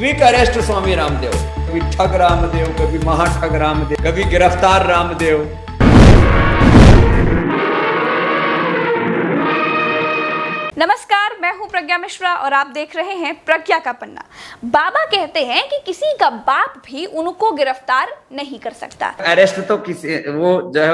Quick arrest Swami Ramdev, कभी ठग रामदेव, कभी महाठग रामदेव, कभी गिरफ्तार रामदेव। नमस्कार, मैं हूं प्रज्ञा मिश्रा और आप देख रहे हैं प्रज्ञा का पन्ना। बाबा कहते हैं कि किसी का बाप भी उनको गिरफ्तार नहीं कर सकता। अरेस्ट तो किसी वो जो है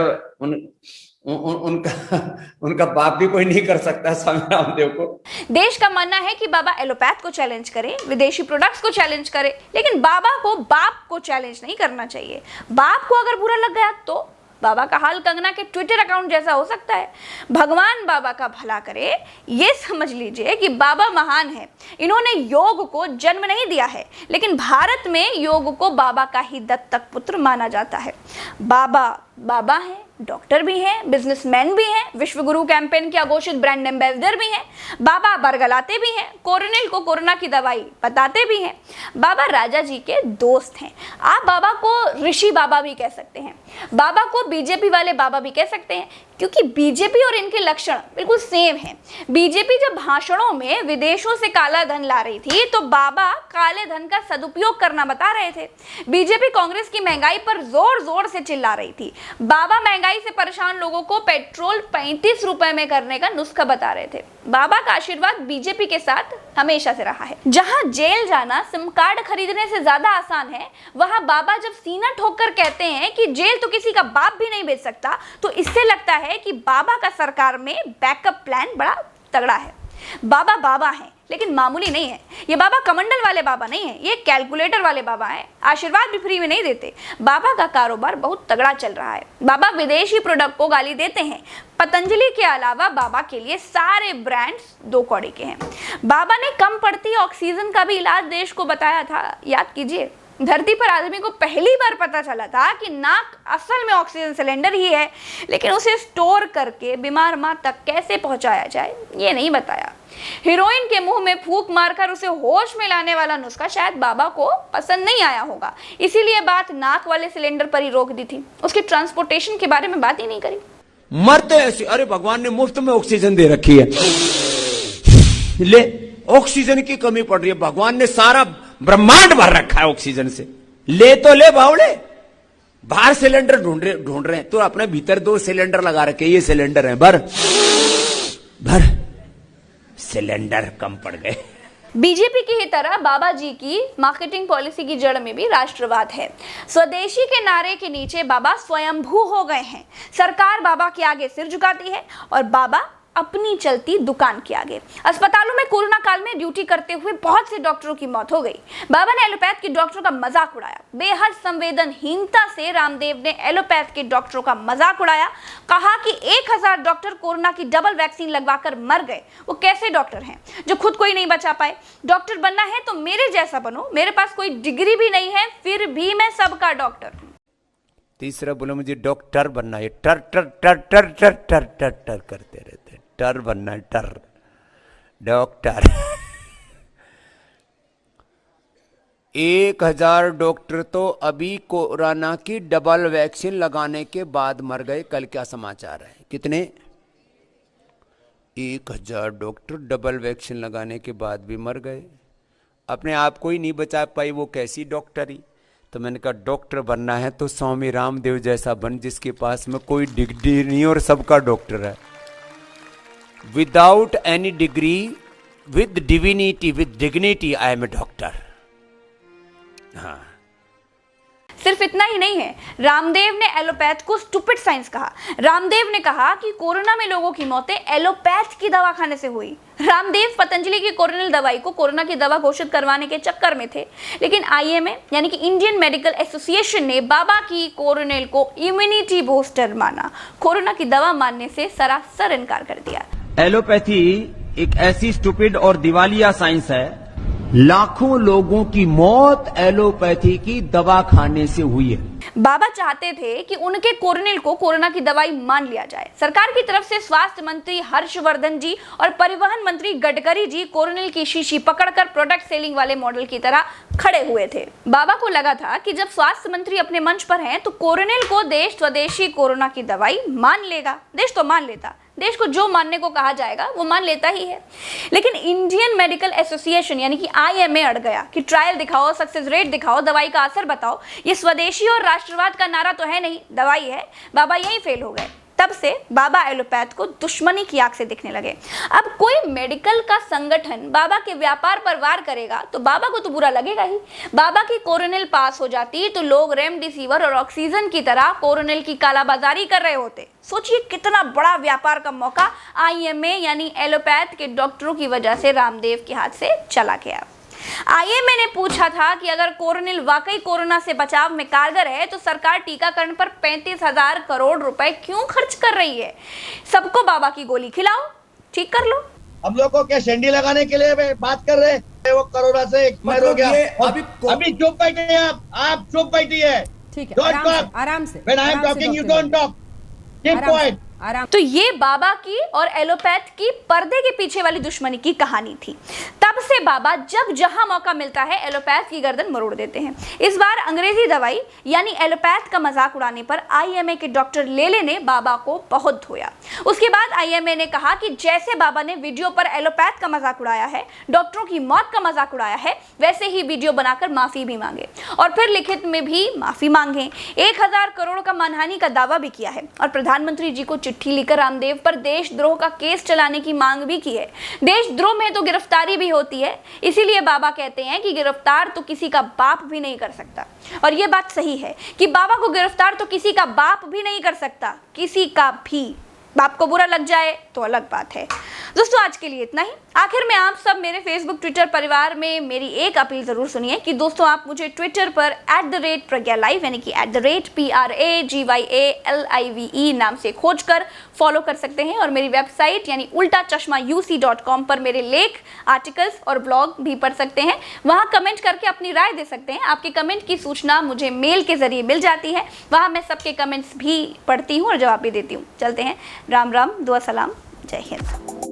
उनका बाप भी कोई नहीं कर सकता स्वामी रामदेव को। देश का मानना है कि बाबा एलोपैथ को चैलेंज करे, विदेशी प्रोडक्ट्स को चैलेंज करे, लेकिन बाबा को बाप को चैलेंज नहीं करना चाहिए। बाप को अगर बुरा लग गया तो बाबा का हाल कंगना के ट्विटर अकाउंट जैसा हो सकता है। भगवान बाबा का भला करे, ये समझ लीजिए कि बाबा महान है। इन्होंने योग को जन्म नहीं दिया है, लेकिन भारत में योग को बाबा का ही दत्तक पुत्र माना जाता है। बाबा बाबा हैं, डॉक्टर भी हैं, बिजनेसमैन भी हैं, विश्व गुरु कैंपेन के अघोषित ब्रांड एम्बेसडर भी हैं। बाबा बरगलाते भी हैं, कोरोनिल को कोरोना की दवाई बताते भी हैं। बाबा राजा जी के दोस्त हैं। आप बाबा को ऋषि बाबा भी कह सकते हैं, बाबा को बीजेपी वाले बाबा भी कह सकते हैं, क्योंकि बीजेपी और इनके लक्षण बिल्कुल सेम हैं। बीजेपी जब भाषणों में विदेशों से काला धन ला रही थी तो बाबा काले धन का सदुपयोग करना बता रहे थे। बीजेपी कांग्रेस की महंगाई पर जोर जोर से चिल्ला रही थी, बाबा महंगाई से परेशान लोगों को पेट्रोल 35 रुपए में करने का नुस्खा बता रहे थे। बाबा का आशीर्वाद बीजेपी के साथ हमेशा से रहा है। जहां जेल जाना सिम कार्ड खरीदने से ज्यादा आसान है, वहां बाबा जब सीना ठोक कर कहते हैं कि जेल तो किसी का बाप भी नहीं भेज सकता, तो इससे लगता है कि बाबा का सरकार में बैकअप प्लान बड़ा तगड़ा है। बाबा बाबा हैं, लेकिन मामूली नहीं है। ये बाबा कमंडल वाले बाबा नहीं है, ये कैलकुलेटर वाले बाबा हैं। आशीर्वाद भी फ्री में नहीं देते। बाबा का कारोबार बहुत तगड़ा चल रहा है। बाबा विदेशी प्रोडक्ट को गाली देते हैं। पतंजलि के अलावा बाबा के लिए सारे ब्रांड्स दो कौड़ी के हैं। बाबा ने कम पड़ती ऑक्सीजन का भी इलाज देश को बताया था, याद कीजिए। धरती पर आदमी को पहली बार पता चला था कि नाक असल में ऑक्सीजन सिलेंडर ही है, लेकिन उसे स्टोर करके बीमार मां तक कैसे पहुंचाया जाए ये नहीं बताया। हीरोइन के मुंह में फूंक मारकर उसे होश में लाने वाला नुस्खा शायद बाबा को पसंद नहीं आया होगा, इसीलिए बात नाक वाले सिलेंडर पर ही रोक दी थी। उसके ट्रांसपोर्टेशन के बारे में बात ही नहीं करी। मरते ऐसे, अरे भगवान ने मुफ्त में ऑक्सीजन दे रखी है, ले ऑक्सीजन की कमी पड़ रही है, भगवान ने सारा ब्रह्मांड भर रखा है ऑक्सीजन से, ले तो ले बावड़े। बाहर सिलेंडर ढूंढ रहे हैं तो अपने भीतर 2 सिलेंडर लगा रखे, ये सिलेंडर है, भर सिलेंडर कम पड़ गए। बीजेपी की ही तरह बाबा जी की मार्केटिंग पॉलिसी की जड़ में भी राष्ट्रवाद है। स्वदेशी के नारे के नीचे बाबा स्वयंभू हो गए हैं। सरकार बाबा के आगे सिर झुकाती है और बाबा अपनी चलती दुकान के आगे। अस्पतालों में कोरोना काल में ड्यूटी करते हुए बहुत से डॉक्टरों की मौत हो गई। बाबा ने एलोपैथ के डॉक्टरों का मजाक उड़ाया। बेहद संवेदनहीनता से रामदेव ने एलोपैथ के डॉक्टरों का मजाक उड़ाया। कहा कि 1000 डॉक्टर कोरोना की डबल वैक्सीन लगवाकर मर गए। वो कैसे डॉक्टर हैं जो खुद को ही नहीं बचा पाए? डॉक्टर बनना है तो मेरे जैसा बनो, मेरे पास कोई डिग्री भी नहीं है, फिर भी मैं सबका डॉक्टर हूं। तीसरा बोला मुझे डॉक्टर बनना है, टर टर टर टर टर टर टर टर करते रहते, टर बनना है, टर डॉक्टर। 1000 डॉक्टर तो अभी कोरोना की डबल वैक्सीन लगाने के बाद मर गए। कल क्या समाचार है? कितने? 1000 डॉक्टर डबल वैक्सीन लगाने के बाद भी मर गए। अपने आप को ही नहीं बचा पाई, वो कैसी डॉक्टरी? तो मैंने कहा डॉक्टर बनना है तो स्वामी रामदेव जैसा बन, जिसके पास में कोई डिग्री नहीं और सबका डॉक्टर है। Without any degree, with divinity, with dignity, I am a doctor. हाँ, सिर्फ इतना ही नहीं है, रामदेव ने एलोपैथ को स्टूपिड साइंस कहा। रामदेव ने कहा कि कोरोना में लोगों की मौतें एलोपैथ की दवा खाने से हुई। रामदेव पतंजलि की कोरोनिल दवाई को कोरोना की दवा घोषित करवाने के चक्कर में थे, लेकिन IMA यानी कि इंडियन मेडिकल एसोसिएशन ने बाबा की कोरोनिल को इम्यूनिटी बूस्टर माना। कोरोना की दवा मानने से सरासर इनकार कर दिया। एलोपैथी एक ऐसी स्टूपिड और दिवालिया साइंस है, लाखों लोगों की मौत एलोपैथी की दवा खाने से हुई है। बाबा चाहते थे कि उनके कोरोनिल को कोरोना की दवाई मान लिया जाए। सरकार की तरफ से स्वास्थ्य मंत्री हर्षवर्धन जी और परिवहन मंत्री गडकरी जी कोरोनिल की शीशी पकड़कर प्रोडक्ट सेलिंग वाले मॉडल की तरह खड़े हुए थे। बाबा को लगा था कि जब स्वास्थ्य मंत्री अपने मंच पर हैं तो कोरोनिल को देश स्वदेशी कोरोना की दवाई मान लेगा। देश तो मान लेता, देश को जो मानने को कहा जाएगा वो मान लेता ही है। लेकिन इंडियन मेडिकल एसोसिएशन यानी कि IMA अड़ गया कि ट्रायल दिखाओ, सक्सेस रेट दिखाओ, दवाई का असर बताओ। ये स्वदेशी और राष्ट्रवाद का नारा तो है नहीं, दवाई है। बाबा यहीं फेल हो गए। तब से बाबा एलोपैथ को दुश्मनी की आंख से दिखने लगे। अब कोई मेडिकल का संगठन बाबा के व्यापार पर वार करेगा तो बाबा को तो बुरा लगेगा ही। बाबा की कोरोनिल पास हो जाती तो लोग रेमडेसिविर और ऑक्सीजन की तरह कोरोनिल की कालाबाजारी कर रहे होते। सोचिए कितना बड़ा व्यापार का मौका IMA यानी एलोपैथ के डॉक्टरों की वजह से रामदेव के हाथ से चला गया। IMA ने पूछा था कि अगर कोरोनिल वाकई कोरोना से बचाव में कारगर है तो सरकार टीकाकरण पर 35,000 करोड़ रुपए क्यों खर्च कर रही है? सबको बाबा की गोली खिलाओ, ठीक कर लो। हम लोग को क्या शंडी लगाने के लिए बात कर रहे हैं? वो कोरोना से एक्सपायर हो गया। अभी चुप बैठे हैं आप चुप बैठी है। ठीक है, आराम से। When I am talking, you don't talk. Keep quiet. तो ये बाबा की और एलोपैथ की पर्दे के पीछे वाली दुश्मनी की कहानी थी। तब से बाबा जब जहां मौका मिलता है एलोपैथ की गर्दन मरोड़ देते हैं। इस बार अंग्रेजी दवाई यानी एलोपैथ का मजाक उड़ाने पर IMA के डॉक्टर लेले ने बाबा को बहुत धोया। उसके बाद IMA ने कहा कि जैसे बाबा ने वीडियो पर एलोपैथ का मजाक उड़ाया है, डॉक्टरों की मौत का मजाक उड़ाया है, वैसे ही वीडियो बनाकर माफी भी मांगे और फिर लिखित में भी माफी मांगे। 1000 करोड़ का मानहानि का दावा भी किया है और प्रधानमंत्री जी को चिट्ठी लिखकर रामदेव पर देशद्रोह का केस चलाने की मांग भी की है। देशद्रोह में तो गिरफ्तारी भी होती है, इसीलिए बाबा कहते हैं कि गिरफ्तार तो किसी का बाप भी नहीं कर सकता। और ये बात सही है कि बाबा को गिरफ्तार तो किसी का बाप भी नहीं कर सकता, किसी का भी। बाप को बुरा लग जाए तो अलग बात है। दोस्तों आज के लिए इतना ही। आखिर में आप सब मेरे फेसबुक ट्विटर परिवार में मेरी एक अपील जरूर सुनिए कि दोस्तों आप मुझे ट्विटर पर @PragyaLive यानी कि @PRAGYALIVE नाम से खोज कर फॉलो कर सकते हैं और मेरी वेबसाइट यानी ultachashma.uc.com पर मेरे लेख, आर्टिकल्स और ब्लॉग भी पढ़ सकते हैं। वहाँ कमेंट करके अपनी राय दे सकते हैं। आपके कमेंट की सूचना मुझे मेल के जरिए मिल जाती है, वहाँ मैं सबके कमेंट्स भी पढ़ती हूँ और जवाब भी देती हूँ। चलते हैं, राम राम, दुआ सलाम, जय हिंद।